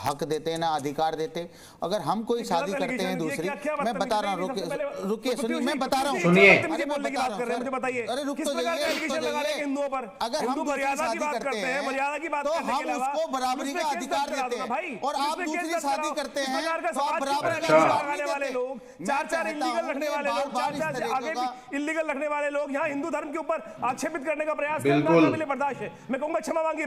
हक देते ना अधिकार देते। अगर हम कोई शादी करते हैं दूसरी, मैं बता रहा हूँ, रुकिए सुनिए, मैं बता रहा हूँ, सुनिए। अरे मैं बता रहा हूँ, मुझे बताइए, अरे रुक किस तो प्रकार का जाइए, एलिगेशन लगा रहे हैं हिंदुओं पर? अगर हम मर्यादा की बात करते हैं, मर्यादा की बात तो करने के हम अलावा उसको बराबरी का अधिकार देते हैं, और आप दूसरी शादी करते हैं तो आप बराबरी का अधिकार नहीं वाले देते। लोग, चार इल्लीगल रखने वाले लोग, चार आगे भी इल्लीगल रखने वाले लोग यहाँ हिंदू धर्म के ऊपर आक्षेपित करने का प्रयास करना बर्दाश्त है। मैं कहूंगा क्षमा मांगिए।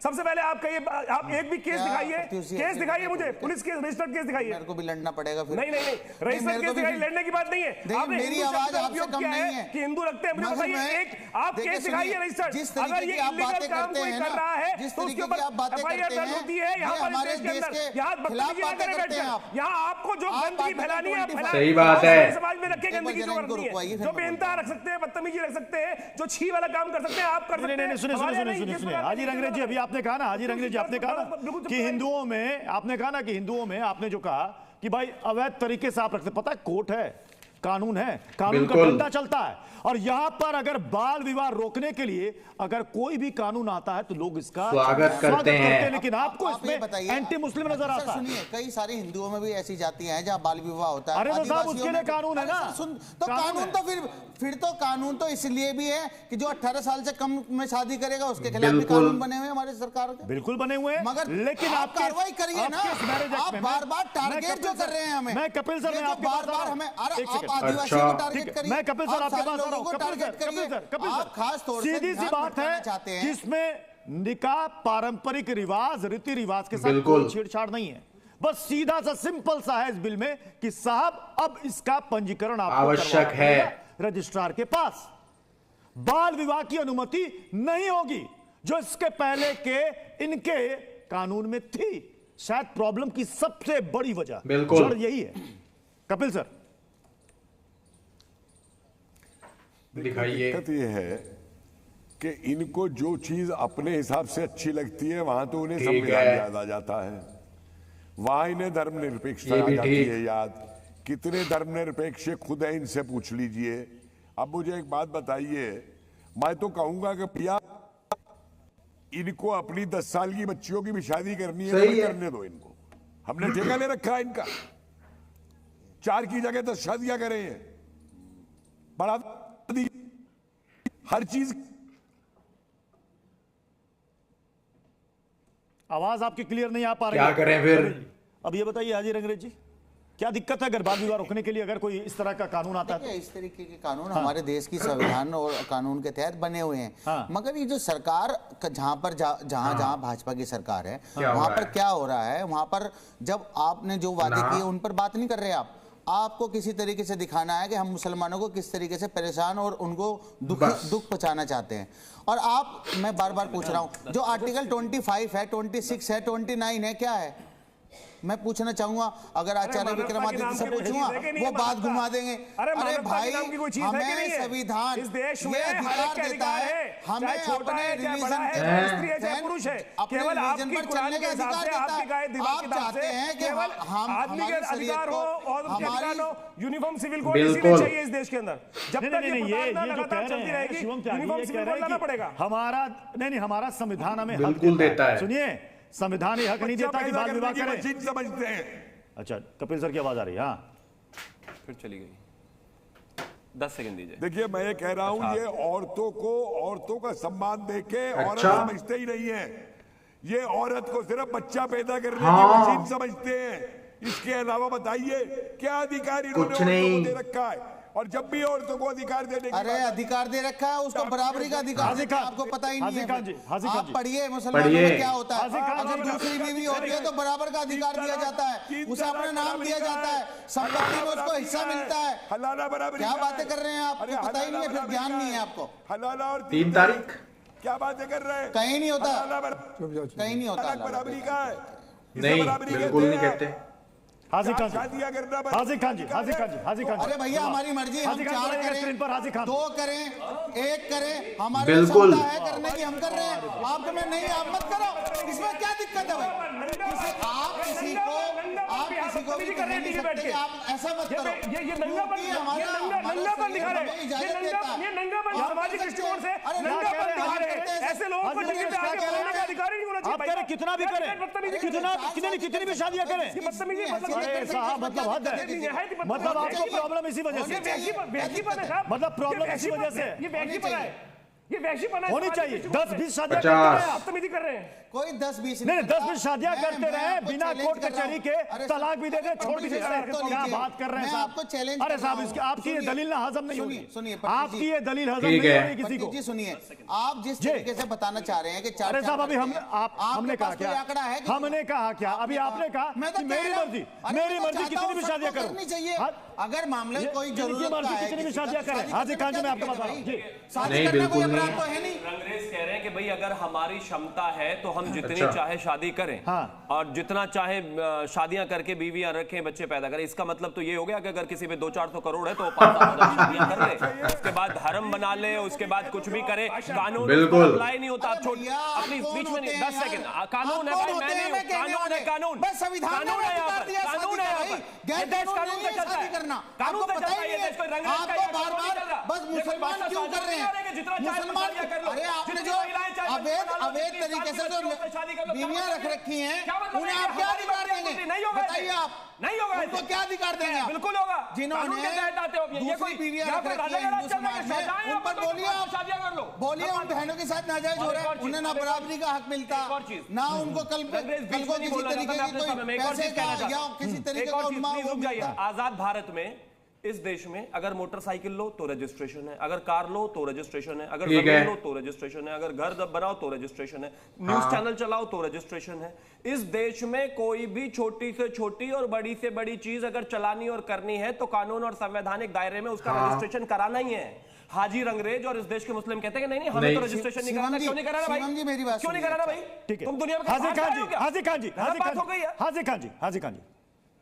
सबसे पहले आप कहिए, आप एक भी केस दिखाइए, केस दिखाइए मुझे, पुलिस केस, रजिस्टर्ड केस दिखाइए। मेरे को भी लड़ना पड़ेगा फिर। नहीं, रजिस्टर्ड केस दिखाइए, लड़ने की बात नहीं है। आपने मेरी आवाज आपसे कम नहीं है कि हिंदू रखते हैं, मुझे बताइए एक आप केस दिखाइए रजिस्टर्ड। जिस अगर तरीके ये की आप इल्लीगल बातें काम करते कोई हैं कर रहा है जिस तो उसके तरीके ऊपर की आप बातें एफआईआर करते दर्ज होती है। यहाँ पर हमारे देश के देश अंदर के यहाँ खिलाफ बदतमीजी बातें ना करते हैं करें। आप। यहाँ आपको जो गंदगी फैलानी है, सही बात है। समाज में रखे गंदगी जो करनी है, जो बेइंतहा रख सकते हैं, बदतमीजी रख सकते हैं, जो छी वाला काम कर सकते हैं, आप कर सकते हैं। सुनिए हाजी रंगरेज जी, अभी आपने कहा ना, हाजी रंगरेज जी आपने कहा ना कि हिंदुओं में, आपने कहा ना कि हिंदुओं में, आपने जो कहा कि भाई अवैध तरीके से आप रखते, पता है कोर्ट है, कानून है, कानून का डंडा चलता है। और यहां पर अगर बाल विवाह रोकने के लिए अगर कोई भी कानून आता है तो लोग इसका स्वागत करते हैं। लेकिन आपको इसमें एंटी मुस्लिम नजर आता है। सुनिए, कई सारी हिंदुओं में भी ऐसी जातियां हैं जहां बाल विवाह होता है। अरे तो साहब उसके लिए कानून है ना। तो कानून तो फिर तो कानून तो इसलिए भी है कि जो 18 साल से कम में शादी करेगा उसके खिलाफ भी कानून बने हुए हमारे सरकार के। बिल्कुल बने हुए हैं, मगर लेकिन आप कार्रवाई करिए ना। आप बार-बार टारगेट जो कर रहे हैं हमें। मैं कपिल सर, मैं आपके पास बार-बार हमें, अरे आप आदिवासी अच्छा। को टारगेट करिए। मैं कपिल सर आपके पास आ रहा हूं। कपिल सर, खास तौर से सीधी सी बात है कि इसमें निकाह पारंपरिक रिवाज, रीति रिवाज के साथ कोई छेड़छाड़ नहीं है। बस सीधा सा सिंपल सा है इस बिल में कि साहब अब इसका पंजीकरण आपको आवश्यक है रजिस्ट्रार के पास। बाल विवाह की अनुमति नहीं होगी, जो इसके पहले के इनके कानून में थी। शायद प्रॉब्लम की सबसे बड़ी वजह जड़ यही है। कपिल सर दिखाइए। दिक्कत ये है कि इनको जो चीज अपने हिसाब से अच्छी लगती है वहां तो उन्हें संविधान याद आ जाता है, वहां इन्हें धर्मनिरपेक्षता आ जाती है याद। कितने धर्मनिरपेक्ष खुद है, इनसे पूछ लीजिए। अब मुझे एक बात बताइए, मैं तो कहूंगा कि भैया इनको अपनी 10 साल की बच्चियों की भी शादी करनी है, करने दो इनको। हमने ठेका ले रखा है इनका, 4 की जगह 10 शादियां करें, बड़ा हर चीज। आवाज आपकी क्लियर नहीं आ पा रही, क्या करें फिर? अब ये बताइए हाजी रंगरेज जी, क्या दिक्कत है अगर बाल विवाह रोकने के लिए अगर कोई इस तरह का कानून आता है? इस तरीके के कानून हमारे देश की संविधान और कानून के तहत बने हुए हैं। मगर ये जो सरकार जहां भाजपा की सरकार है, वहां पर क्या हो रहा है, वहां पर जब आपने जो वादे किए उन पर बात नहीं कर रहे आप। आपको किसी तरीके से दिखाना है कि हम मुसलमानों को किस तरीके से परेशान और उनको दुख पहुंचाना चाहते हैं। और आप, मैं बार बार पूछ रहा हूं, जो आर्टिकल 25 है, 26 है, 29 है, क्या है? मैं पूछना चाहूंगा, अगर आचार्य विक्रमादित्य से पूछूंगा वो बात घुमा देंगे। अरे भाई, हमें संविधान ये अधिकार देता है, हमें अपने रिलीजन केवल आपकी पर चलने का अधिकार देता है। आप चाहते हैं कि हमारे शरीयत को, हमारी यूनिफॉर्म सिविल कोड इसीलिए चाहिए इस देश के अंदर। जब तक ये लगातार चलती रहेगी, यूनिफॉर्म सिविल कोड लाना पड़ेगा। हमारा नहीं, हमारा संविधान हमें हक देता है। सुनिए, संविधान हक नहीं देता कि बाल विवाह करें। समझते हैं। अच्छा, कपिल सर की आवाज आ रही है। हाँ, फिर चली गई, 10 सेकंड दीजिए। देखिए, मैं ये कह रहा हूं, ये औरतों का सम्मान देके औरत समझते ही नहीं है। ये औरत को सिर्फ बच्चा पैदा करने की मशीन समझते हैं। इसके अलावा बताइए क्या अधिकार इन्होंने औरतों को दे रखा है? और जब भी औरतों को अधिकार देने, अरे अधिकार दे रखा है उसको, बराबरी का अधिकार, आपको पता ही नहीं है। आप पढ़िए मुसलमानों में क्या होता है। अगर दूसरी बीवी होती है तो बराबर का अधिकार दिया जाता है, उसे अपना नाम दिया जाता है, संपत्ति में उसको हिस्सा मिलता है। हलाला बराबरी, क्या बातें कर रहे हैं आप? पता ही नहीं है, फिर ज्ञान नहीं है आपको। हलाला और 3 तारीख क्या बातें कर रहे हैं? कहीं नहीं होता, कहीं नहीं होता। बराबरी का है नहीं, बिल्कुल नहीं कहते। हाजी खान जी, हाजी खान जी, हाजी खान जी, हाजी खान जी। अरे भैया, हमारी मर्जी, हम 4 करें, 2 करें, 1 करें, हमारे बिल्कुल है करने की, हम कर रहे हैं। आपको मैं नहीं, आप मत करो, इसमें क्या दिक्कत है भाई? आप किसी को भी कह नहीं सकते, आप ऐसा मत करो। ये नंगापन दिखा रहे हैं, ये नंगापन सामाजिक दृष्टिकोण से नंगापन दिखा रहे हैं। ऐसे लोगों को जगह पे आके बोलने का अधिकार ही नहीं होना आप करें कितना भी करें, कितनी भी शादियां करें। अरे साहब मतलब हद है, मतलब आपको प्रॉब्लम इसी वजह से, मतलब प्रॉब्लम इसी वजह से ये वैश्वीपना होनी चाहिए। 10-20 शादियां बदतमीजी कर रहे हैं। कोई 10-20 नहीं 10-20 शादियां करते रहे बिना कोर्ट कचहरी के, तलाक भी दे दे, छोड़ भी दे। क्या बात कर रहे हैं साहब? अरे साहब इसकी आपकी ये दलील ना हजम नहीं होगी, आपकी ये दलील हजम नहीं होगी किसी को। जी सुनिए, आप जिस तरीके से बताना चाह रहे हैं कि अरे साहब अभी हमने कहा क्या, हमने कहा क्या, अभी आपने कहा मेरी मर्जी कितनी भी शादियां करनी चाहिए। अगर मामले कोई मर्जी कितनी भी शादियां करें। हाजी खान जी मैं आपको बता रहा हूं, नहीं बिल्कुल नहीं। अंग्रेज कह रहे हैं कि भाई अगर हमारी क्षमता है तो हम जितनी चाहे शादी करें, और जितना चाहे शादियां करके बीवियां रखें, बच्चे पैदा करें। इसका मतलब तो ये हो गया कि अगर किसी पे 200-400 करोड़ है तो 5,000 शादियां कर ले, उसके बाद धर्म बना ले, उसके बाद कुछ भी करे, कानून बिल्कुल अप्लाई नहीं होता। आप अपनी बीच में 10 सेकंड, कानून है भाई, मैं नहीं हूं, कानून है, कानून कानून है यहाँ पर, कानून है यहाँ पर, देश कानून से चलता है, कानून से चलता है ये देश। कोई रंगरेज का ये कानून नहीं चल रहा। बस मुसलमान क्यों कर रहे हैं? जितना मुसलमान कर लो, अरे आपने जो अवैध तरीके से जो बीवियां रख रखी हैं, उन्हें आप क्या अधिकार देंगे? नहीं होगा, बताइए आप, नहीं होगा, उनको क्या अधिकार देंगे? बिल्कुल होगा, जिन्होंने दूसरी बीवियां रख रखी हैं हिंदू समाज में, उन पर बोलिए आप, शादियां कर लो, बोलिए उन बहनों के साथ नाजायज हो रहा है, उन्हें ना बराबरी का हक मिलता, ना उनको कल को किसी तरीके की कोई पैसे का या किसी तरीके का। आजाद भारत में इस देश में अगर मोटरसाइकिल लो तो रजिस्ट्रेशन है, अगर कार लो तो रजिस्ट्रेशन है, अगर जमीन लो तो रजिस्ट्रेशन है, अगर घर बनाओ तो रजिस्ट्रेशन है, न्यूज चैनल चलाओ तो रजिस्ट्रेशन है। इस देश में कोई भी छोटी से छोटी और बड़ी से बड़ी चीज अगर चलानी और करनी है तो कानून और संवैधानिक दायरे में उसका रजिस्ट्रेशन कराना ही है। हाजी रंगरेज और इस देश के मुस्लिम कहते हैं कि नहीं हमें तो रजिस्ट्रेशन नहीं कराना। क्यों नहीं कराना भाई? मेरी बात क्यों नहीं कराना भाई? ठीक है, तुम दुनिया में हाजी खान जी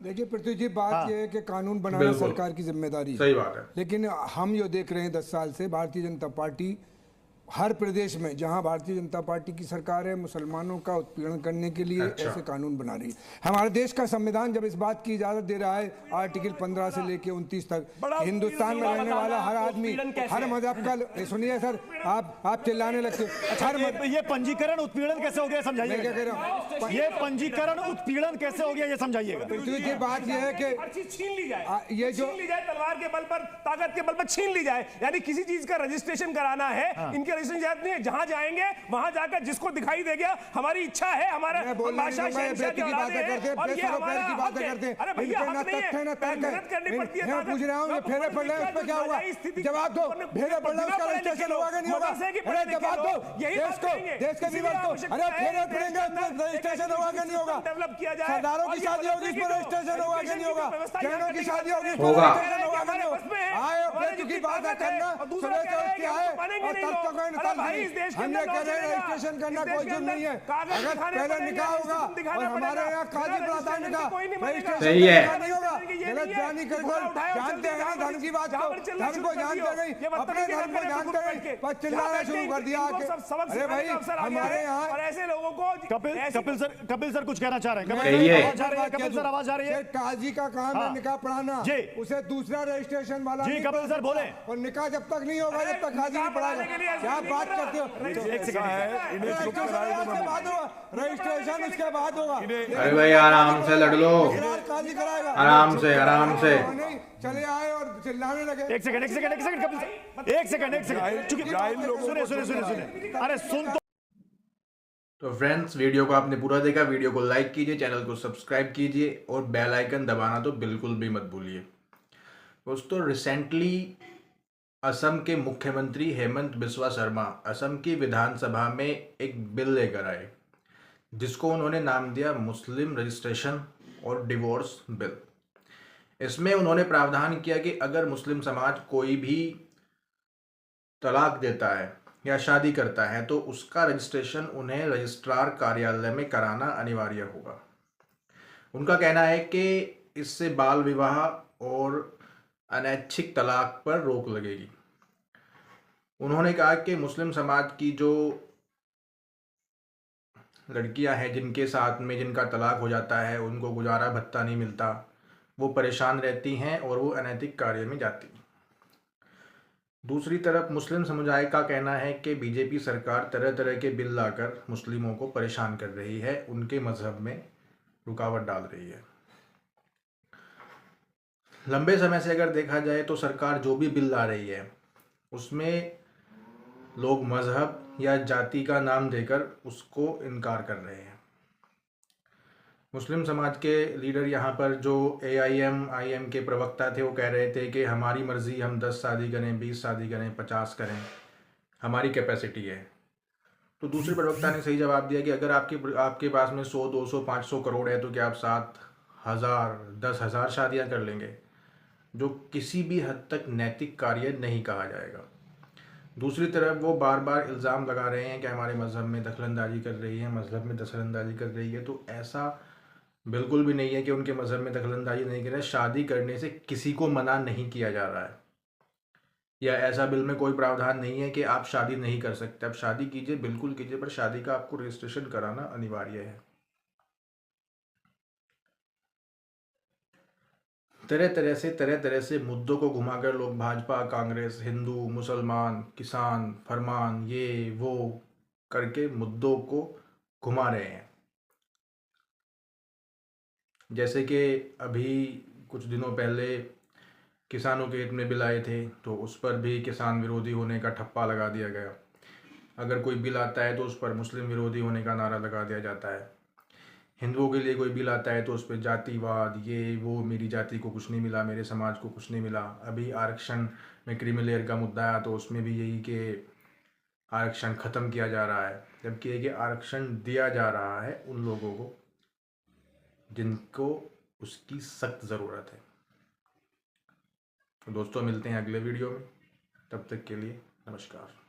देखिए पृथ्वी जी, बात यह है कि कानून बनाना सरकार की जिम्मेदारी है, सही बात है। लेकिन हम जो देख रहे हैं 10 साल से भारतीय जनता पार्टी हर प्रदेश में जहां भारतीय जनता पार्टी की सरकार है, मुसलमानों का उत्पीड़न करने के लिए ऐसे कानून बना रही है। हमारे देश का संविधान जब इस बात की इजाजत दे रहा है, आर्टिकल 15 से लेकर 29 तक, हिंदुस्तान में रहने वाला हर आदमी, हर मजहब का, सुनिए सर आप चिल्लाने लगते हो। अच्छा ये पंजीकरण उत्पीड़न कैसे हो गया समझाइए, क्या कह रहे हो? ये पंजीकरण उत्पीड़न कैसे हो गया ये समझाइएगा। ये बात यह है कि छीन ली जाए, ये जो तलवार के बल पर, ताकत के बल पर छीन ली जाए, यानी किसी चीज का रजिस्ट्रेशन कराना है, इनके नहीं, जहां जाएंगे वहां जाकर जिसको दिखाई दे गया हमारी इच्छा है, हमारा भाषा की बातें करते हैं और ये हमारा की बातें करते हैं। अरे भैया हक नहीं है, मेहनत करनी पड़ती है। पूछ रहा हूं, फेरे पड़ रहे हैं, उस पे क्या हुआ? जवाब दो, फेरे पड़ रहे हैं, उसका रजिस्ट्रेशन होगा कि नहीं होगा? अरे जवाब दो, देश के विवाद को, अरे फेरे पड़ेंगे, रजिस्ट्रेशन होगा कि नहीं होगा? डेवलप किया जाए, सरदारों की शादी होगी, इस पर रजिस्ट्रेशन होगा कि नहीं होगा? बहनों की शादी होगी, होगा की बात करना, सुबह से उठ के आए और तब तक हमने कह रहे रजिस्ट्रेशन करना कोई जुर्म नहीं है। अगर पहले निकाह होगा और हमारे यहाँ काजी बुलाता है निकाह, सही है, नहीं होगा। गलत बयानी कर जानते हैं धर्म की बात को, धर्म को जानते गई, अपने धर्म को जानते गई, पर चिल्लाना शुरू कर दिया। अरे भाई हमारे यहाँ ऐसे लोगों को कपिल सर कुछ कहना चाह रहे हैं। कपिल सर आवाज आ रही है। काजी का काम है निकाह पढ़ाना, उसे दूसरा रजिस्ट्रेशन वाला जी कपिल सर बोले, और निकाह जब तक नहीं होगा जब तक काजी नहीं पढ़ाएगा। क्या बात करते हो? रजिस्ट्रेशन उसके बाद होगा। अरे भाई आराम से लड़ लो, आराम से चले आए और चिल्लाने लगे। एक सेकंड कपिल सर, एक सेकंड सुने अरे सुन तो फ्रेंड्स वीडियो को आपने पूरा देखा, वीडियो को लाइक कीजिए, चैनल को सब्सक्राइब कीजिए और बेल आइकन दबाना तो बिल्कुल भी मत भूलिए। दोस्तों रिसेंटली असम के मुख्यमंत्री हेमंत बिस्वा शर्मा असम की विधानसभा में एक बिल लेकर आए जिसको उन्होंने नाम दिया मुस्लिम रजिस्ट्रेशन और डिवोर्स बिल। इसमें उन्होंने प्रावधान किया कि अगर मुस्लिम समाज कोई भी तलाक देता है या शादी करता है तो उसका रजिस्ट्रेशन उन्हें रजिस्ट्रार कार्यालय में कराना अनिवार्य होगा। उनका कहना है कि इससे बाल विवाह और अनैच्छिक तलाक पर रोक लगेगी। उन्होंने कहा कि मुस्लिम समाज की जो लड़कियां हैं जिनके साथ में जिनका तलाक हो जाता है, उनको गुजारा भत्ता नहीं मिलता, वो परेशान रहती हैं और वो अनैतिक कार्य में जाती हैं। दूसरी तरफ मुस्लिम समुदाय का कहना है कि बीजेपी सरकार तरह तरह के बिल लाकर मुस्लिमों को परेशान कर रही है, उनके मजहब में रुकावट डाल रही है। लंबे समय से अगर देखा जाए तो सरकार जो भी बिल ला रही है उसमें लोग मजहब या जाति का नाम देकर उसको इनकार कर रहे हैं। मुस्लिम समाज के लीडर यहाँ पर जो AIM के प्रवक्ता थे वो कह रहे थे कि हमारी मर्ज़ी, हम 10 शादी करें, 20 शादी करें, 50 करें, हमारी कैपेसिटी है। तो दूसरे प्रवक्ता ने सही जवाब दिया कि अगर आपके पास में 100, 200, 500 करोड़ है तो क्या आप 7,000, 10,000 शादियाँ कर लेंगे, जो किसी भी हद तक नैतिक कार्य नहीं कहा जाएगा। दूसरी तरफ वो बार बार इल्ज़ाम लगा रहे हैं कि हमारे मज़हब में दखलंदाजी कर रही है, मज़हब में दखलंदाजी कर रही है। तो ऐसा बिल्कुल भी नहीं है कि उनके मज़हब में दखलंदाजी नहीं कर रहे। शादी करने से किसी को मना नहीं किया जा रहा है, या ऐसा बिल में कोई प्रावधान नहीं है कि आप शादी नहीं कर सकते। आप शादी कीजिए, बिल्कुल कीजिए, पर शादी का आपको रजिस्ट्रेशन कराना अनिवार्य है। तरह तरह से मुद्दों को घुमाकर लोग भाजपा, कांग्रेस, हिंदू, मुसलमान, किसान, फरमान, ये वो करके मुद्दों को घुमा रहे हैं। जैसे कि अभी कुछ दिनों पहले किसानों के हित में बिल आए थे तो उस पर भी किसान विरोधी होने का ठप्पा लगा दिया गया। अगर कोई बिल आता है तो उस पर मुस्लिम विरोधी होने का नारा लगा दिया जाता है। हिंदुओं के लिए कोई बिल आता है तो उस पर जातिवाद, ये वो, मेरी जाति को कुछ नहीं मिला, मेरे समाज को कुछ नहीं मिला। अभी आरक्षण में क्रीमी लेयर का मुद्दा आया तो उसमें भी यही कि आरक्षण ख़त्म किया जा रहा है, जबकि ये कि आरक्षण दिया जा रहा है उन लोगों को जिनको उसकी सख्त ज़रूरत है। तो दोस्तों, मिलते हैं अगले वीडियो में, तब तक के लिए नमस्कार।